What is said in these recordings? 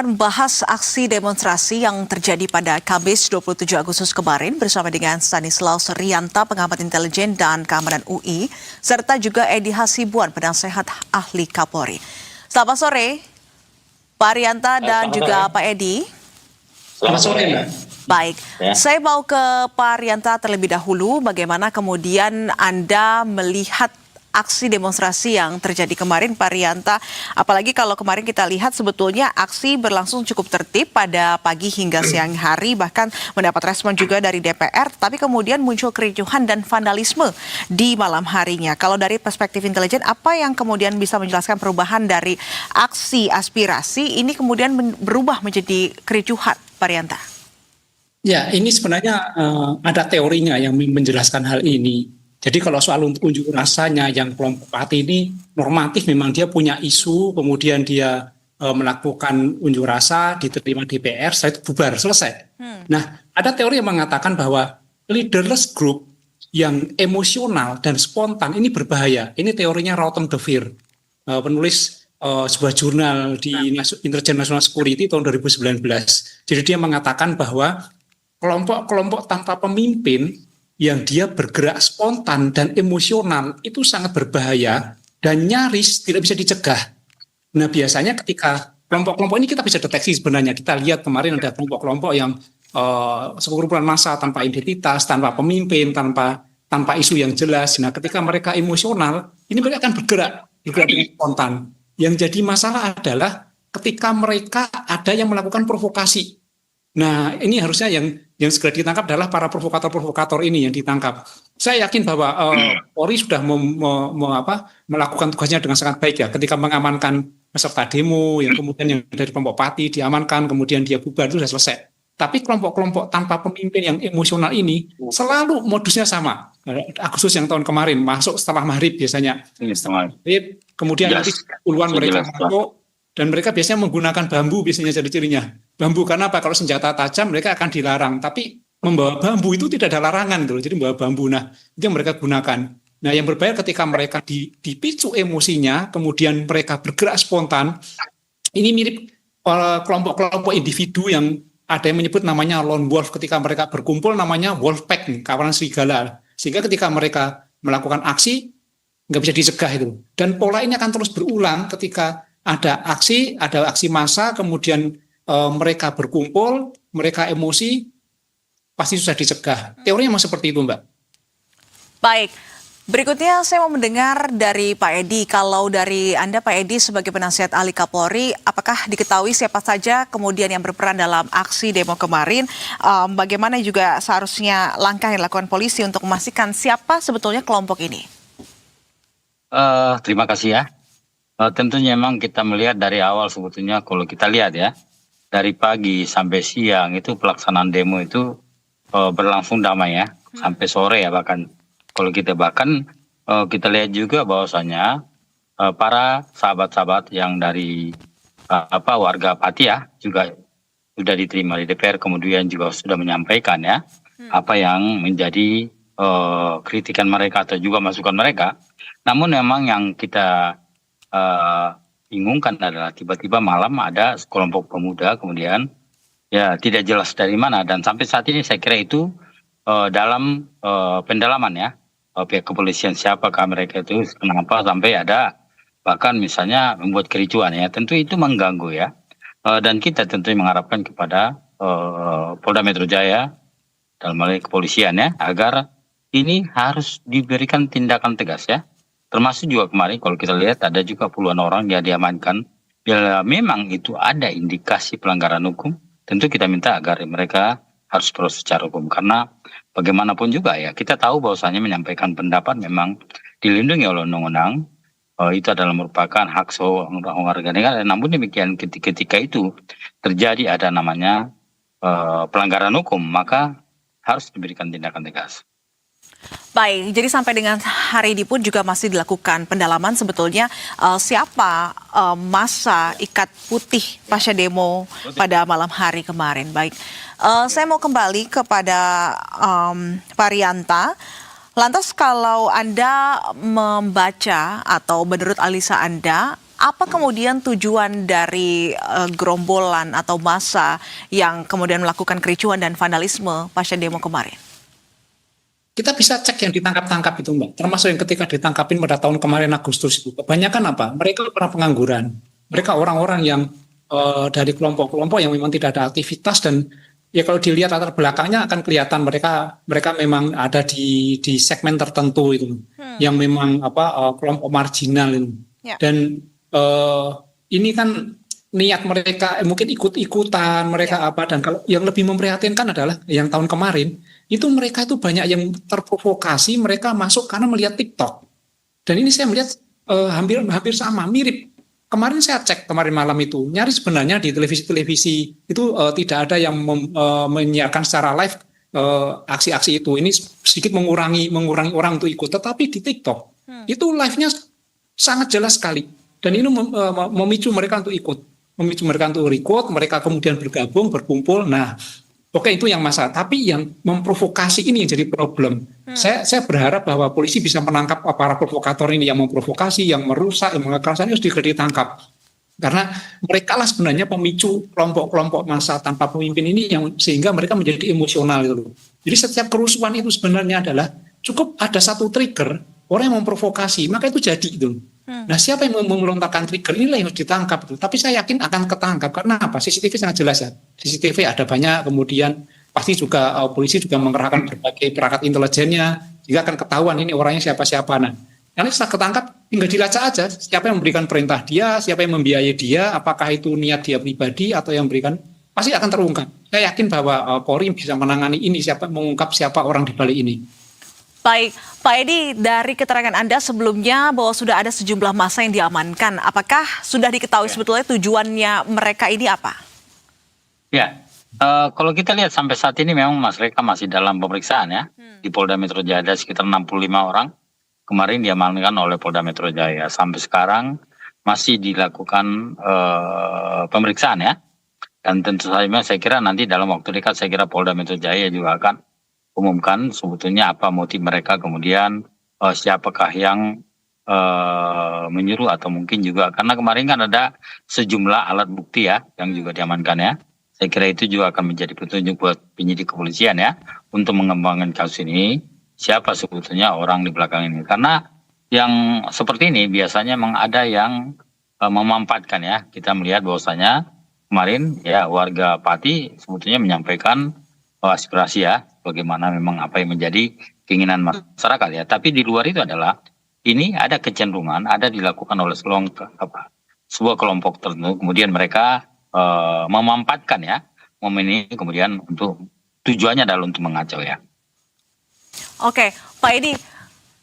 Bahas aksi demonstrasi yang terjadi pada Kamis 27 Agustus kemarin bersama dengan Stanislaus Rianta, pengamat intelijen dan keamanan UI, serta juga Edi Hasibuan, penasehat ahli Kapolri. Selamat sore, Pak Rianta dan juga Pak Edi. Selamat sore, Mbak. Baik, saya mau ke Pak Rianta terlebih dahulu. Bagaimana kemudian Anda melihat aksi demonstrasi yang terjadi kemarin, Pak Rianta? Apalagi kalau kemarin kita lihat sebetulnya aksi berlangsung cukup tertib pada pagi hingga siang hari, bahkan mendapat respon juga dari DPR, tapi kemudian muncul kericuhan dan vandalisme di malam harinya. Kalau dari perspektif intelijen, apa yang kemudian bisa menjelaskan perubahan dari aksi aspirasi ini kemudian berubah menjadi kericuhan, Pak Rianta? Ya, ini sebenarnya ada teorinya yang menjelaskan hal ini. Jadi kalau soal unjuk rasanya yang kelompok partai ini normatif, memang dia punya isu, kemudian dia melakukan unjuk rasa, diterima DPR, setelah itu bubar, selesai. Nah, ada teori yang mengatakan bahwa leaderless group yang emosional dan spontan ini berbahaya. Ini teorinya Rautem de Veer, penulis sebuah jurnal di Intelijen National Security tahun 2019. Jadi dia mengatakan bahwa kelompok-kelompok tanpa pemimpin yang dia bergerak spontan dan emosional itu sangat berbahaya dan nyaris tidak bisa dicegah. Nah, biasanya ketika kelompok-kelompok ini kita bisa deteksi sebenarnya. Kita lihat kemarin ada kelompok-kelompok yang sekumpulan massa tanpa identitas, tanpa pemimpin, tanpa isu yang jelas. Nah, ketika mereka emosional, ini mereka akan bergerak dengan spontan. Yang jadi masalah adalah ketika mereka ada yang melakukan provokasi. Nah, ini harusnya yang segera ditangkap adalah para provokator-provokator ini yang ditangkap. Saya yakin bahwa Polri sudah melakukan tugasnya dengan sangat baik ya, ketika mengamankan peserta demo yang kemudian yang dari kelompok Pati diamankan, kemudian dia bubar, itu sudah selesai. Tapi kelompok-kelompok tanpa pemimpin yang emosional ini selalu modusnya sama. Agustus yang tahun kemarin masuk setelah maghrib biasanya. Kemudian nanti puluhan mereka masuk. Dan mereka biasanya menggunakan bambu, biasanya ciri-cirinya. Bambu, karena apa? Kalau senjata tajam mereka akan dilarang. Tapi membawa bambu itu tidak ada larangan. Jadi membawa bambu, nah itu yang mereka gunakan. Nah, yang berbahaya ketika mereka dipicu emosinya, kemudian mereka bergerak spontan. Ini mirip kelompok-kelompok individu yang ada yang menyebut namanya lone wolf. Ketika mereka berkumpul namanya wolf pack, kawanan serigala. Sehingga ketika mereka melakukan aksi, nggak bisa dicegah itu. Dan pola ini akan terus berulang ketika ada aksi massa, kemudian mereka berkumpul, mereka emosi, pasti susah dicegah. Teorinya memang seperti itu, Mbak. Baik, berikutnya saya mau mendengar dari Pak Edi. Kalau dari Anda, Pak Edi, sebagai penasihat ahli Kapolri, apakah diketahui siapa saja kemudian yang berperan dalam aksi demo kemarin? Bagaimana juga seharusnya langkah yang dilakukan polisi untuk memastikan siapa sebetulnya kelompok ini? Terima kasih ya. Tentunya memang kita melihat dari awal sebetulnya kalau kita lihat ya, dari pagi sampai siang itu pelaksanaan demo itu berlangsung damai ya, sampai sore ya bahkan. Kalau kita kita lihat juga bahwasanya para sahabat-sahabat yang dari warga Pati ya juga sudah diterima di DPR, kemudian juga sudah menyampaikan ya apa yang menjadi kritikan mereka atau juga masukan mereka. Namun memang yang kita bingungkan adalah tiba-tiba malam ada sekelompok pemuda kemudian ya tidak jelas dari mana, dan sampai saat ini saya kira itu dalam pendalaman ya pihak kepolisian, siapakah mereka itu, kenapa sampai ada bahkan misalnya membuat kericuan ya. Tentu itu mengganggu ya, dan kita tentu mengharapkan kepada Polda Metro Jaya dalam hal ini kepolisian ya, agar ini harus diberikan tindakan tegas ya. Termasuk juga kemarin kalau kita lihat ada juga puluhan orang yang diamankan. Bila memang itu ada indikasi pelanggaran hukum, tentu kita minta agar mereka harus proses secara hukum. Karena bagaimanapun juga ya, kita tahu bahwasanya menyampaikan pendapat memang dilindungi oleh undang-undang. Itu adalah merupakan hak seorang warga negara. Namun demikian ketika itu terjadi ada namanya pelanggaran hukum, maka harus diberikan tindakan tegas. Baik, jadi sampai dengan hari ini pun juga masih dilakukan pendalaman sebetulnya siapa massa Ikat Putih pasca demo pada malam hari kemarin. Baik, saya mau kembali kepada Pak Rianta. Lantas kalau Anda membaca atau menurut analisa Anda, Apa kemudian tujuan dari gerombolan atau massa yang kemudian melakukan kericuan dan vandalisme pasca demo kemarin? Kita bisa cek yang ditangkap-tangkap itu, Mbak. Termasuk yang ketika ditangkapin pada tahun kemarin Agustus itu. Kebanyakan apa? Mereka pernah pengangguran. Mereka orang-orang yang dari kelompok-kelompok yang memang tidak ada aktivitas, dan ya kalau dilihat latar belakangnya akan kelihatan mereka memang ada di segmen tertentu itu, yang memang kelompok marginal itu. Ya. Dan ini kan niat mereka mungkin ikut-ikutan mereka dan kalau yang lebih memprihatinkan adalah yang tahun kemarin itu mereka itu banyak yang terprovokasi, mereka masuk karena melihat TikTok. Dan ini saya melihat hampir sama, mirip. Kemarin saya cek kemarin malam itu, nyaris sebenarnya di televisi-televisi itu tidak ada yang menyiarkan secara live aksi-aksi itu. Ini sedikit mengurangi orang untuk ikut. Tetapi di TikTok itu live-nya sangat jelas sekali. Dan ini memicu mereka untuk ikut. Mereka kemudian bergabung, berkumpul. Nah, oke, itu yang masalah. Tapi yang memprovokasi ini yang jadi problem. Saya berharap bahwa polisi bisa menangkap para provokator ini, yang memprovokasi, yang merusak, yang mengekerasan, harus ditangkap. Karena mereka lah sebenarnya pemicu kelompok-kelompok massa tanpa pemimpin ini, yang sehingga mereka menjadi emosional gitu. Jadi setiap kerusuhan itu sebenarnya adalah cukup ada satu trigger, orang yang memprovokasi, maka itu jadi gitu. Nah, siapa yang melontarkan trigger inilah yang harus ditangkap. Tapi saya yakin akan ketangkap. Karena apa? CCTV sangat jelas ya. CCTV ada banyak, kemudian pasti juga polisi juga mengerahkan berbagai perangkat intelijennya, juga akan ketahuan ini orangnya siapa-siapa. Nah, nanti setelah ketangkap tinggal dilacak aja siapa yang memberikan perintah dia, siapa yang membiayai dia, apakah itu niat dia pribadi atau yang memberikan, pasti akan terungkap. Saya yakin bahwa Polri bisa menangani ini, mengungkap siapa orang di balik ini. Baik, Pak Edi, dari keterangan Anda sebelumnya bahwa sudah ada sejumlah massa yang diamankan. Apakah sudah diketahui sebetulnya tujuannya mereka ini apa? Ya, kalau kita lihat sampai saat ini memang mereka masih dalam pemeriksaan ya. Di Polda Metro Jaya ada sekitar 65 orang. Kemarin diamankan oleh Polda Metro Jaya. Sampai sekarang masih dilakukan pemeriksaan ya. Dan tentu saja saya kira nanti dalam waktu dekat saya kira Polda Metro Jaya juga akan umumkan sebetulnya apa motif mereka, kemudian siapakah yang menyuruh atau mungkin juga karena kemarin kan ada sejumlah alat bukti ya yang juga diamankan ya. Saya kira itu juga akan menjadi petunjuk buat penyidik kepolisian ya untuk mengembangkan kasus ini, siapa sebetulnya orang di belakang ini. Karena yang seperti ini biasanya memang ada yang memanfaatkan ya. Kita melihat bahwasanya kemarin ya warga Pati sebetulnya menyampaikan aspirasi ya, bagaimana memang apa yang menjadi keinginan masyarakat ya. Tapi di luar itu adalah ini ada kecenderungan, ada dilakukan oleh sebuah kelompok tertentu, kemudian mereka memanfaatkan ya momen ini kemudian untuk tujuannya adalah untuk mengacau ya. Oke, Pak Edi,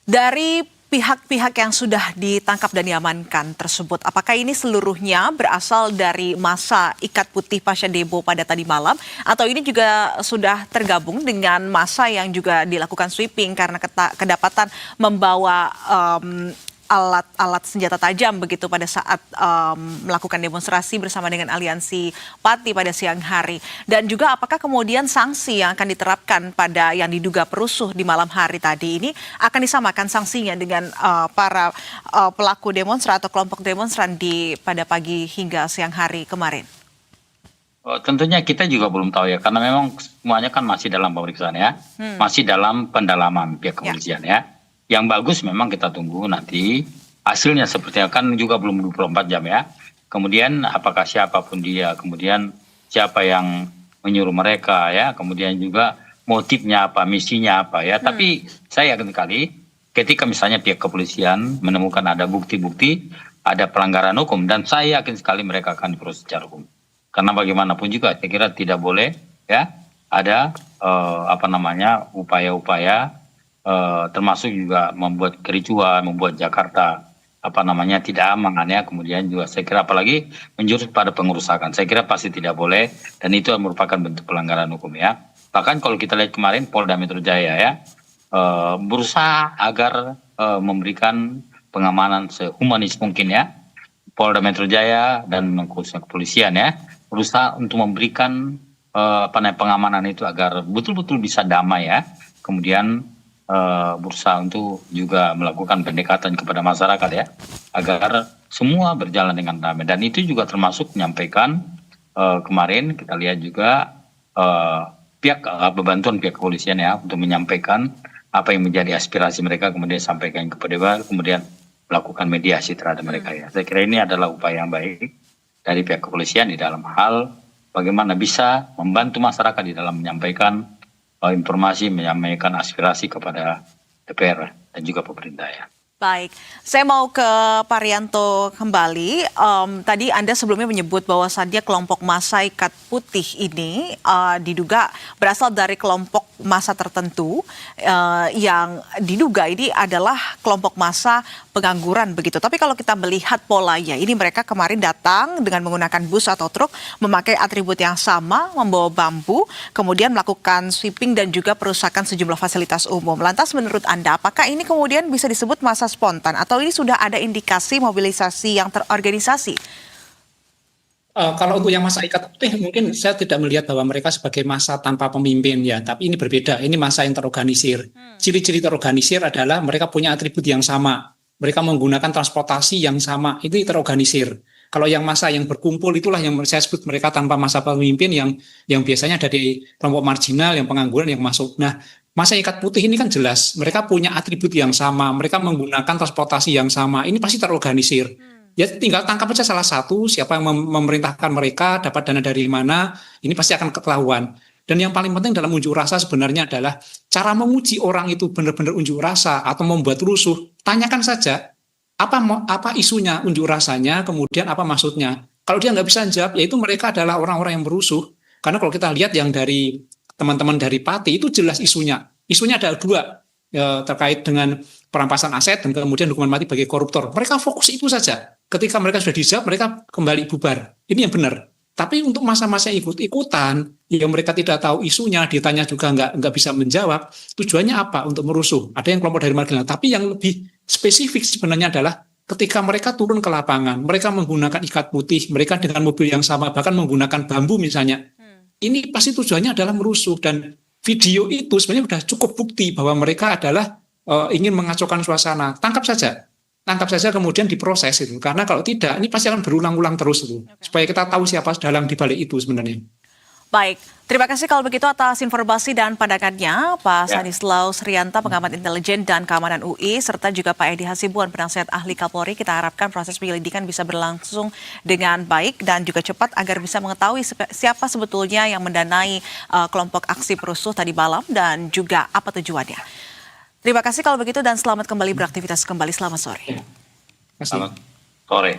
dari pihak-pihak yang sudah ditangkap dan diamankan tersebut, apakah ini seluruhnya berasal dari massa Ikat Putih pasca demo pada tadi malam, atau ini juga sudah tergabung dengan massa yang juga dilakukan sweeping karena kedapatan membawa alat-alat senjata tajam begitu pada saat melakukan demonstrasi bersama dengan aliansi Pati pada siang hari? Dan juga apakah kemudian sanksi yang akan diterapkan pada yang diduga perusuh di malam hari tadi ini akan disamakan sanksinya dengan para pelaku demonstran atau kelompok demonstran pada pagi hingga siang hari kemarin? Tentunya kita juga belum tahu ya, karena memang semuanya kan masih dalam pemeriksaan ya, masih dalam pendalaman pihak kepolisian ya. Yang bagus memang kita tunggu nanti hasilnya seperti kan juga belum 24 jam ya. Kemudian apakah siapapun dia, kemudian siapa yang menyuruh mereka ya, kemudian juga motifnya apa, misinya apa ya. Tapi saya yakin sekali ketika misalnya pihak kepolisian menemukan ada bukti-bukti, ada pelanggaran hukum, dan saya yakin sekali mereka akan diproses secara hukum. Karena bagaimanapun juga saya kira tidak boleh ya ada upaya-upaya termasuk juga membuat kericuan, membuat Jakarta tidak aman ya. Kemudian juga saya kira apalagi menjurus pada pengerusakan, saya kira pasti tidak boleh, dan itu merupakan bentuk pelanggaran hukum ya. Bahkan kalau kita lihat kemarin Polda Metro Jaya ya berusaha agar memberikan pengamanan sehumanis mungkin ya. Polda Metro Jaya dan khususnya kepolisian ya berusaha untuk memberikan pengamanan itu agar betul-betul bisa damai ya. Kemudian berusaha untuk juga melakukan pendekatan kepada masyarakat ya, agar semua berjalan dengan damai. Dan itu juga termasuk menyampaikan kemarin kita lihat juga pihak bantuan pihak kepolisian ya untuk menyampaikan apa yang menjadi aspirasi mereka, kemudian sampaikan kepada dewan, kemudian melakukan mediasi terhadap mereka ya. Saya kira ini adalah upaya yang baik dari pihak kepolisian di dalam hal bagaimana bisa membantu masyarakat di dalam menyampaikan informasi, menyampaikan aspirasi kepada DPR dan juga pemerintah ya. Baik, saya mau ke Pak Rianto kembali. Tadi Anda sebelumnya menyebut bahwasannya kelompok massa Ikat Putih ini diduga berasal dari kelompok massa tertentu yang diduga ini adalah kelompok massa pengangguran begitu. Tapi kalau kita melihat polanya, ini mereka kemarin datang dengan menggunakan bus atau truk, memakai atribut yang sama, membawa bambu, kemudian melakukan sweeping dan juga perusakan sejumlah fasilitas umum. Lantas menurut Anda, apakah ini kemudian bisa disebut massa spontan atau ini sudah ada indikasi mobilisasi yang terorganisasi? Kalau untuk yang massa Ikat Putih mungkin saya tidak melihat bahwa mereka sebagai massa tanpa pemimpin ya, tapi ini berbeda. Ini massa yang terorganisir. Ciri-ciri terorganisir adalah mereka punya atribut yang sama. Mereka menggunakan transportasi yang sama. Itu terorganisir. Kalau yang massa yang berkumpul itulah yang saya sebut mereka tanpa massa pemimpin yang biasanya dari kelompok marginal, yang pengangguran yang masuk. Nah, massa Ikat Putih ini kan jelas mereka punya atribut yang sama, mereka menggunakan transportasi yang sama. Ini pasti terorganisir. Ya tinggal tangkap aja salah satu, siapa yang memerintahkan mereka, dapat dana dari mana, ini pasti akan ketahuan. Dan yang paling penting dalam unjuk rasa sebenarnya adalah cara menguji orang itu benar-benar unjuk rasa atau membuat rusuh. Tanyakan saja apa isunya unjuk rasanya, kemudian apa maksudnya. Kalau dia nggak bisa jawab, yaitu mereka adalah orang-orang yang berusuh. Karena kalau kita lihat yang dari teman-teman dari Pati itu jelas isunya. Isunya ada dua, terkait dengan perampasan aset dan kemudian hukuman mati bagi koruptor. Mereka fokus itu saja. Ketika mereka sudah dijawab, mereka kembali bubar. Ini yang benar. Tapi untuk masa-masa ikut-ikutan, yang mereka tidak tahu isunya, ditanya juga nggak bisa menjawab, tujuannya apa? Untuk merusuh. Ada yang kelompok dari marginal. Tapi yang lebih spesifik sebenarnya adalah ketika mereka turun ke lapangan, mereka menggunakan ikat putih, mereka dengan mobil yang sama, bahkan menggunakan bambu misalnya. Ini pasti tujuannya adalah merusuh. Dan video itu sebenarnya sudah cukup bukti bahwa mereka adalah ingin mengacaukan suasana. Tangkap saja kemudian diproses itu. Karena kalau tidak, ini pasti akan berulang-ulang terus itu. Supaya kita tahu siapa dalang di balik itu sebenarnya. Baik, terima kasih kalau begitu atas informasi dan pandangannya Pak Stanislaus Rianta, pengamat intelijen dan keamanan UI, serta juga Pak Edi Hasibuan, penasihat ahli Kapolri. Kita harapkan proses penyelidikan bisa berlangsung dengan baik dan juga cepat agar bisa mengetahui siapa sebetulnya yang mendanai kelompok aksi perusuh tadi malam dan juga apa tujuannya. Terima kasih kalau begitu dan selamat kembali beraktivitas kembali. Selamat sore. Selamat sore.